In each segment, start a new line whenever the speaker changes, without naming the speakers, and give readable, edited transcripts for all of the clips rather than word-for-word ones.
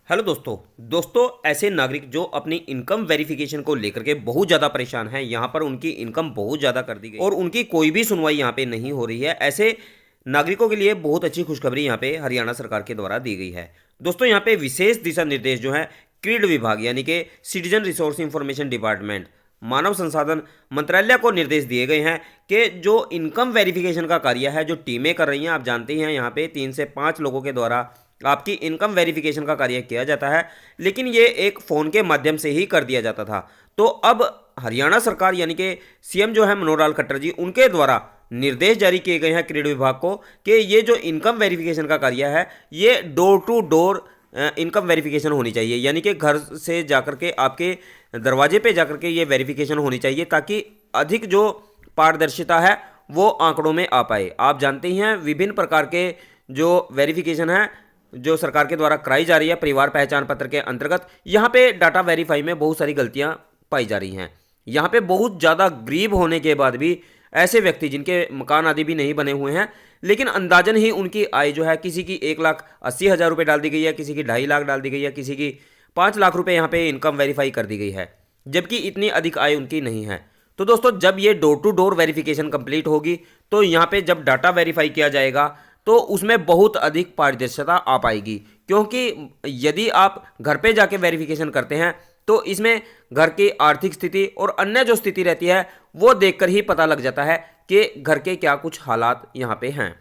Hello दोस्तों ऐसे नागरिक जो अपनी इनकम वेरिफिकेशन को लेकर के बहुत ज़्यादा परेशान हैं। यहाँ पर उनकी इनकम बहुत ज़्यादा कर दी गई और उनकी कोई भी सुनवाई यहाँ पे नहीं हो रही है। ऐसे नागरिकों के लिए बहुत अच्छी खुशखबरी यहाँ पे हरियाणा सरकार के द्वारा दी गई है। दोस्तों यहाँ पे विशेष दिशा निर्देश जो है क्रीड विभाग यानी कि सिटीजन रिसोर्स इंफॉर्मेशन डिपार्टमेंट मानव संसाधन मंत्रालय को निर्देश दिए गए हैं कि जो इनकम वेरिफिकेशन का कार्य है, जो टीमें कर रही हैं, आप जानते हैं यहाँ पे 3 से 5 लोगों के द्वारा आपकी इनकम वेरिफिकेशन का कार्य किया जाता है, लेकिन ये एक फ़ोन के माध्यम से ही कर दिया जाता था। तो अब हरियाणा सरकार यानी कि सीएम जो है मनोहर लाल खट्टर जी, उनके द्वारा निर्देश जारी किए गए हैं क्रीड विभाग को कि ये जो इनकम वेरिफिकेशन का कार्य है ये door to door income verification होनी चाहिए, यानी कि घर से जाकर के आपके दरवाजे पे जाकर के ये वेरिफिकेशन होनी चाहिए ताकि अधिक जो पारदर्शिता है वो आंकड़ों में आ पाए। आप जानते ही हैं विभिन्न प्रकार के जो वेरिफिकेशन है जो सरकार के द्वारा कराई जा रही है परिवार पहचान पत्र के अंतर्गत, यहाँ पे डाटा वेरीफाई में बहुत सारी गलतियाँ पाई जा रही हैं। यहाँ पे बहुत ज़्यादा गरीब होने के बाद भी ऐसे व्यक्ति जिनके मकान आदि भी नहीं बने हुए हैं, लेकिन अंदाजन ही उनकी आय जो है किसी की 1,80,000 रुपये डाल दी गई है, किसी की 2.5 लाख डाल दी गई है, किसी की 5 लाख रुपये यहाँ पे इनकम वेरीफाई कर दी गई है, जबकि इतनी अधिक आय उनकी नहीं है। तो दोस्तों जब ये door to door verification complete होगी तो यहाँ पे जब डाटा वेरीफाई किया जाएगा तो उसमें बहुत अधिक पारदर्शिता आ पाएगी, क्योंकि यदि आप घर पे जाके वेरिफिकेशन करते हैं तो इसमें घर की आर्थिक स्थिति और अन्य जो स्थिति रहती है वो देखकर ही पता लग जाता है कि घर के क्या कुछ हालात यहाँ पे हैं।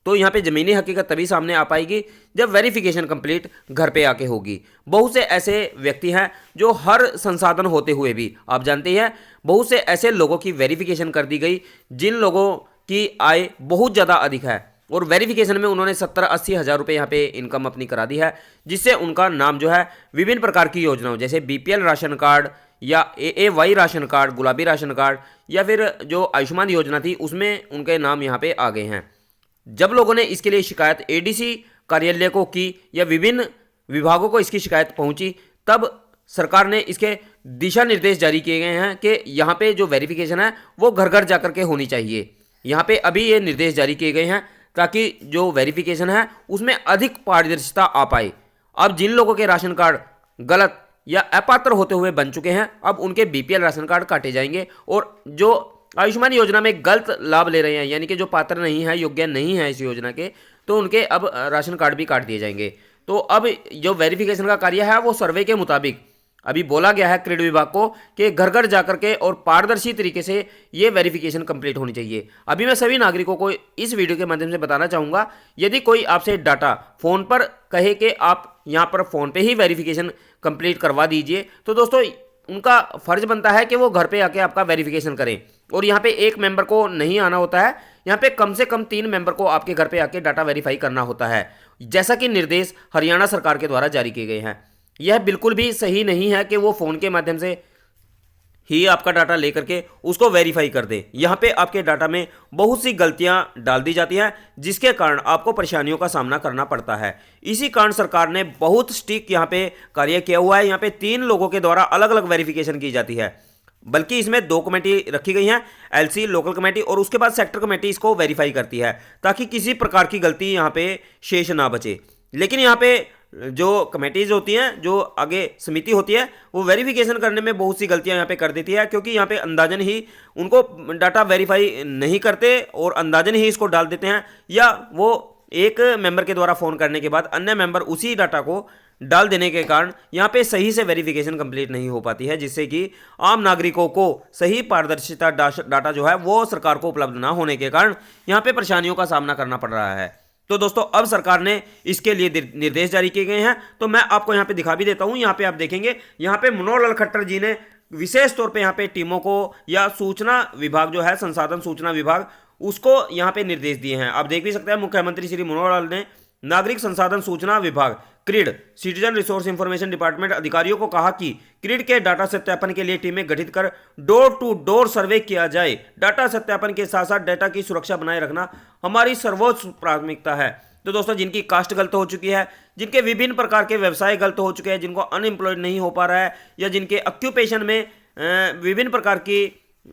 तो यहाँ पे ज़मीनी हकीकत तभी सामने आ पाएगी जब वेरिफिकेशन कंप्लीट घर पे आके होगी। बहुत से ऐसे व्यक्ति हैं जो हर संसाधन होते हुए भी, आप जानते हैं बहुत से ऐसे लोगों की वेरिफिकेशन कर दी गई जिन लोगों की आय बहुत ज़्यादा अधिक है और वेरिफिकेशन में उन्होंने 70-80 हज़ार रुपये यहाँ पे इनकम अपनी करा दी है, जिससे उनका नाम जो है विभिन्न प्रकार की योजनाओं जैसे बीपीएल राशन कार्ड या एएवाई राशन कार्ड, गुलाबी राशन कार्ड या फिर जो आयुष्मान योजना थी उसमें उनके नाम यहाँ पे आ गए हैं। जब लोगों ने इसके लिए शिकायत एडीसी कार्यालय को की या विभिन्न विभागों को इसकी शिकायत पहुंची, तब सरकार ने इसके दिशा निर्देश जारी किए गए हैं कि यहाँ पे जो वेरिफिकेशन है वो घर घर जाकर के होनी चाहिए। यहाँ पे अभी ये निर्देश जारी किए गए हैं ताकि जो वेरिफिकेशन है उसमें अधिक पारदर्शिता आ पाए। अब जिन लोगों के राशन कार्ड गलत या अपात्र होते हुए बन चुके हैं, अब उनके बीपीएल राशन कार्ड काटे जाएंगे और जो आयुष्मान योजना में गलत लाभ ले रहे हैं यानी कि जो पात्र नहीं है, योग्य नहीं है इस योजना के, तो उनके अब राशन कार्ड भी काट दिए जाएंगे। तो अब जो वेरिफिकेशन का कार्य है वो सर्वे के मुताबिक अभी बोला गया है क्रीड विभाग को कि घर घर जाकर के और पारदर्शी तरीके से ये वेरिफिकेशन कंप्लीट होनी चाहिए। अभी मैं सभी नागरिकों को इस वीडियो के माध्यम से बताना चाहूँगा, यदि कोई आपसे डाटा फ़ोन पर कहे कि आप यहाँ पर फ़ोन पे ही वेरिफिकेशन कंप्लीट करवा दीजिए, तो दोस्तों उनका फ़र्ज बनता है कि वो घर पे आके आपका वेरिफिकेशन करें। और यहाँ पे एक मेंबर को नहीं आना होता है, यहाँ पे कम से कम 3 मेंबर को आपके घर पे आके डाटा वेरीफाई करना होता है, जैसा कि निर्देश हरियाणा सरकार के द्वारा जारी किए गए हैं। यह बिल्कुल भी सही नहीं है कि वो फ़ोन के माध्यम से ही आपका डाटा लेकर के उसको वेरीफाई कर दे। यहाँ पे आपके डाटा में बहुत सी गलतियाँ डाल दी जाती हैं जिसके कारण आपको परेशानियों का सामना करना पड़ता है। इसी कारण सरकार ने बहुत स्ट्रिक्ट यहाँ पे कार्य किया हुआ है। यहाँ पे 3 लोगों के द्वारा अलग अलग वेरिफिकेशन की जाती है, बल्कि इसमें 2 कमेटी रखी गई हैं, एलसी लोकल कमेटी और उसके बाद सेक्टर कमेटी इसको वेरीफाई करती है ताकि किसी प्रकार की गलती यहाँ पे शेष ना बचे। लेकिन यहाँ पे जो कमेटीज होती हैं, जो आगे समिति होती है, वो वेरिफिकेशन करने में बहुत सी गलतियां यहाँ पे कर देती है, क्योंकि यहाँ पे अंदाजन ही उनको डाटा वेरीफाई नहीं करते और अंदाजन ही इसको डाल देते हैं, या वो एक मेंबर के द्वारा फ़ोन करने के बाद अन्य मेंबर उसी डाटा को डाल देने के कारण यहाँ पे सही से वेरिफिकेशन कंप्लीट नहीं हो पाती है, जिससे कि आम नागरिकों को सही पारदर्शिता डाटा जो है वो सरकार को उपलब्ध ना होने के कारण यहाँ पे परेशानियों का सामना करना पड़ रहा है। तो दोस्तों अब सरकार ने इसके लिए निर्देश जारी किए गए हैं, तो मैं आपको यहाँ पे दिखा भी देता हूँ। यहाँ पे आप देखेंगे, यहाँ पे मनोहर लाल खट्टर जी ने विशेष तौर पे यहाँ पे टीमों को या सूचना विभाग जो है संसाधन सूचना विभाग उसको यहाँ पे निर्देश दिए हैं। आप देख भी सकते हैं मुख्यमंत्री श्री मनोहर लाल ने नागरिक संसाधन सूचना विभाग creed citizen resource information department अधिकारियों को कहा कि क्रीड के डाटा सत्यापन के लिए टीमें गठित कर डोर टू डोर सर्वे किया जाए। डाटा सत्यापन के साथ साथ डाटा की सुरक्षा बनाए रखना हमारी सर्वोच्च प्राथमिकता है। तो दोस्तों जिनकी कास्ट गलत हो चुकी है, जिनके विभिन्न प्रकार के व्यवसाय गलत हो चुके हैं, जिनको अनएम्प्लॉयड नहीं हो पा रहा है, या जिनके ऑक्यूपेशन में विभिन्न प्रकार की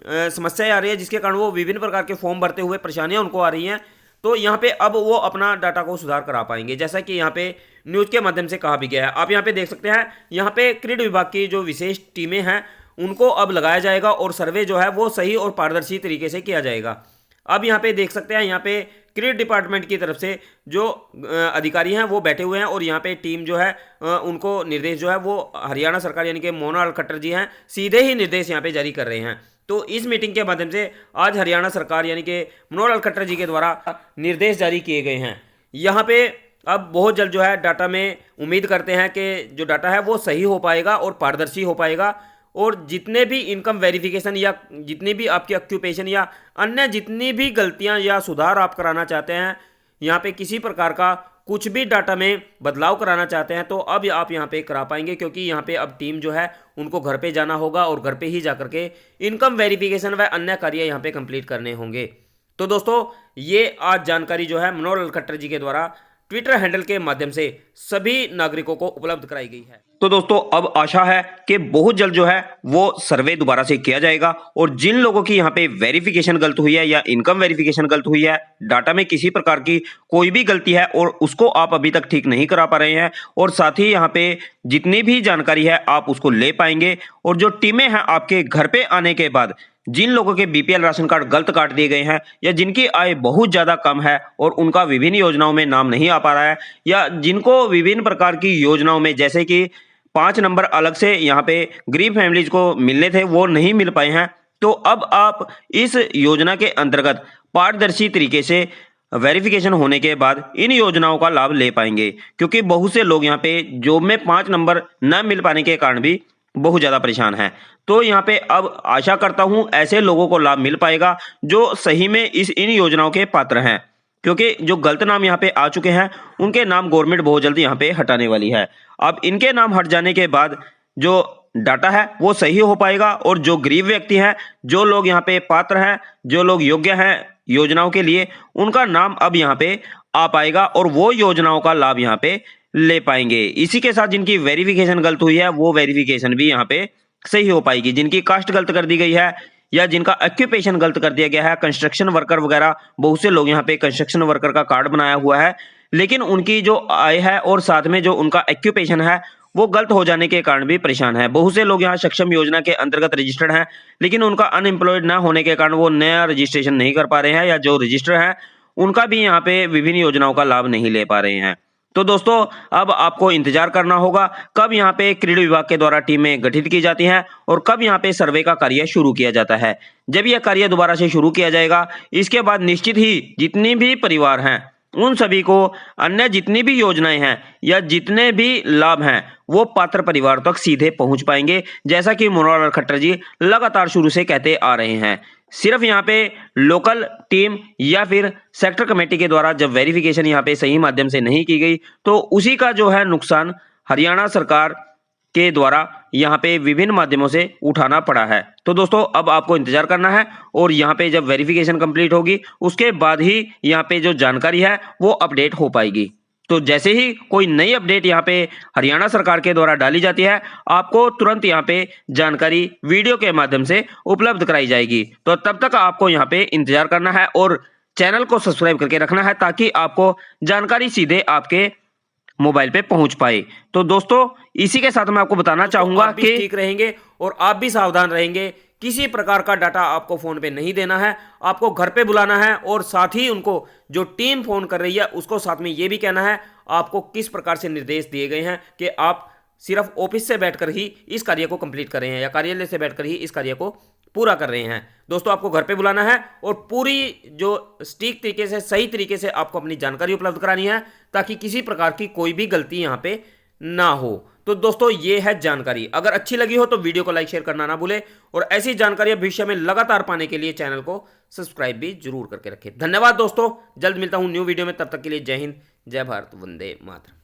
समस्याएं आ रही है जिसके कारण वो विभिन्न प्रकार के फॉर्म भरते हुए परेशानियां उनको आ रही हैं, तो यहाँ पे अब वो अपना डाटा को सुधार करा पाएंगे, जैसा कि यहाँ पे न्यूज़ के माध्यम से कहा भी गया है। आप यहाँ पे देख सकते हैं, यहाँ पे क्रीड विभाग की जो विशेष टीमें हैं उनको अब लगाया जाएगा और सर्वे जो है वो सही और पारदर्शी तरीके से किया जाएगा। अब यहाँ पे देख सकते हैं, यहाँ पे क्रीड डिपार्टमेंट की तरफ से जो अधिकारी हैं वो बैठे हुए हैं और यहाँ पे टीम जो है उनको निर्देश जो है वो हरियाणा सरकार यानी कि मनोहर लाल खट्टर जी हैं सीधे ही निर्देश यहाँ पे जारी कर रहे हैं। तो इस मीटिंग के माध्यम से आज हरियाणा सरकार यानी कि मनोहर लाल खट्टर जी के द्वारा निर्देश जारी किए गए हैं। यहाँ पे अब बहुत जल्द जो है डाटा में उम्मीद करते हैं कि जो डाटा है वो सही हो पाएगा और पारदर्शी हो पाएगा और जितने भी इनकम वेरिफिकेशन या जितनी भी आपकी ऑक्यूपेशन या अन्य जितनी भी गलतियां या सुधार आप कराना चाहते हैं, यहाँ पे किसी प्रकार का कुछ भी डाटा में बदलाव कराना चाहते हैं तो अब आप यहाँ पे करा पाएंगे, क्योंकि यहाँ पे अब टीम जो है उनको घर पे जाना होगा और घर पे ही जाकर के इनकम वेरिफिकेशन व अन्य कार्य यहाँ पे कंप्लीट करने होंगे। तो दोस्तों ये आज जानकारी जो है मनोहर लाल खट्टर जी के द्वारा ट्विटर हैंडल के माध्यम से सभी नागरिकों को उपलब्ध कराई गई है। तो दोस्तों अब आशा है कि बहुत जल्द जो है वो सर्वे दोबारा से किया जाएगा और जिन लोगों की यहाँ पे वेरिफिकेशन गलत हुई है या इनकम वेरिफिकेशन गलत हुई है, डाटा में किसी प्रकार की कोई भी गलती है और उसको आप अभी तक ठीक नहीं करा पा रहे हैं और साथ ही यहाँ पे जितनी भी जानकारी है आप उसको ले पाएंगे और जो टीमें हैं आपके घर पे आने के बाद जिन लोगों के बीपीएल राशन कार्ड गलत काट दिए गए हैं या जिनकी आय बहुत ज्यादा कम है और उनका विभिन्न योजनाओं में नाम नहीं आ पा रहा है या जिनको विभिन्न प्रकार की योजनाओं में जैसे कि 5 नंबर अलग से यहाँ पे गरीब फैमिलीज को मिलने थे वो नहीं मिल पाए हैं, तो अब आप इस योजना के अंतर्गत पारदर्शी तरीके से वेरिफिकेशन होने के बाद इन योजनाओं का लाभ ले पाएंगे, क्योंकि बहुत से लोग यहाँ पे जॉब में 5 नंबर न मिल पाने के कारण भी बहुत ज़्यादा परेशान है। तो यहाँ पे अब आशा करता हूँ ऐसे लोगों को लाभ मिल पाएगा जो सही में इन योजनाओं के पात्र हैं, क्योंकि जो गलत नाम यहाँ पे आ चुके हैं उनके नाम गवर्नमेंट बहुत जल्दी यहाँ पे हटाने वाली है। अब इनके नाम हट जाने के बाद जो डाटा है वो सही हो पाएगा और जो गरीब व्यक्ति हैं, जो लोग यहाँ पे पात्र हैं, जो लोग योग्य हैं योजनाओं के लिए, उनका नाम अब यहाँ पे आ पाएगा और वो योजनाओं का लाभ यहाँ पे ले पाएंगे। इसी के साथ जिनकी वेरिफिकेशन गलत हुई है वो वेरिफिकेशन भी यहाँ पे सही हो पाएगी। जिनकी कास्ट गलत कर दी गई है या जिनका ऑक्यूपेशन गलत कर दिया गया है, कंस्ट्रक्शन वर्कर वगैरह, बहुत से लोग यहाँ पे कंस्ट्रक्शन वर्कर का कार्ड बनाया हुआ है लेकिन उनकी जो आय है और साथ में जो उनका ऑक्यूपेशन है वो गलत हो जाने के कारण भी परेशान है। बहुत से लोग यहाँ सक्षम योजना के अंतर्गत रजिस्टर्ड हैं लेकिन उनका अनएम्प्लॉयड ना होने के कारण वो नया रजिस्ट्रेशन नहीं कर पा रहे हैं या जो रजिस्टर है उनका भी यहाँ पे विभिन्न योजनाओं का लाभ नहीं ले पा रहे हैं। तो दोस्तों अब आपको इंतजार करना होगा कब यहाँ पे क्रीड विभाग के द्वारा टीमें गठित की जाती हैं और कब यहाँ पे सर्वे का कार्य शुरू किया जाता है। जब यह कार्य दोबारा से शुरू किया जाएगा इसके बाद निश्चित ही जितनी भी परिवार हैं उन सभी को अन्य जितनी भी योजनाएं हैं या जितने भी लाभ हैं वो पात्र परिवार तक सीधे पहुंच पाएंगे, जैसा कि मनोहर लाल खट्टर जी लगातार शुरू से कहते आ रहे हैं। सिर्फ यहाँ पे लोकल टीम या फिर सेक्टर कमेटी के द्वारा जब वेरिफिकेशन यहाँ पे सही माध्यम से नहीं की गई तो उसी का जो है नुकसान हरियाणा सरकार के द्वारा यहाँ पे विभिन्न माध्यमों से उठाना पड़ा है। तो दोस्तों अब आपको इंतजार करना है और यहाँ पे जब वेरिफिकेशन कंप्लीट होगी उसके बाद ही यहाँ पे जो जानकारी है वो अपडेट हो पाएगी। तो जैसे ही कोई नई अपडेट यहाँ पे हरियाणा सरकार के द्वारा डाली जाती है आपको तुरंत यहाँ पे जानकारी वीडियो के माध्यम से उपलब्ध कराई जाएगी। तो तब तक आपको यहाँ पे इंतजार करना है और चैनल को सब्सक्राइब करके रखना है ताकि आपको जानकारी सीधे आपके मोबाइल पे पहुंच पाए। तो दोस्तों इसी के साथ मैं आपको बताना चाहूंगा कि ठीक रहेंगे और आप भी सावधान रहेंगे। किसी प्रकार का डाटा आपको फोन पे नहीं देना है, आपको घर पे बुलाना है और साथ ही उनको जो टीम फोन कर रही है उसको साथ में ये भी कहना है आपको किस प्रकार से निर्देश दिए गए हैं कि आप सिर्फ ऑफिस से बैठकर ही इस कार्य को कंप्लीट कर रहे हैं या कार्यालय से बैठकर ही इस कार्य को पूरा कर रहे हैं। दोस्तों आपको घर पे बुलाना है और पूरी जो सटीक तरीके से सही तरीके से आपको अपनी जानकारी उपलब्ध करानी है ताकि किसी प्रकार की कोई भी गलती यहाँ पे ना हो। तो दोस्तों ये है जानकारी। अगर अच्छी लगी हो तो वीडियो को लाइक शेयर करना ना भूले और ऐसी जानकारी भविष्य में लगातार पाने के लिए चैनल को सब्सक्राइब भी जरूर करके रखें। धन्यवाद दोस्तों, जल्द मिलता हूं न्यू वीडियो में, तब तक के लिए जय हिंद, जय भारत, वंदे मातरम।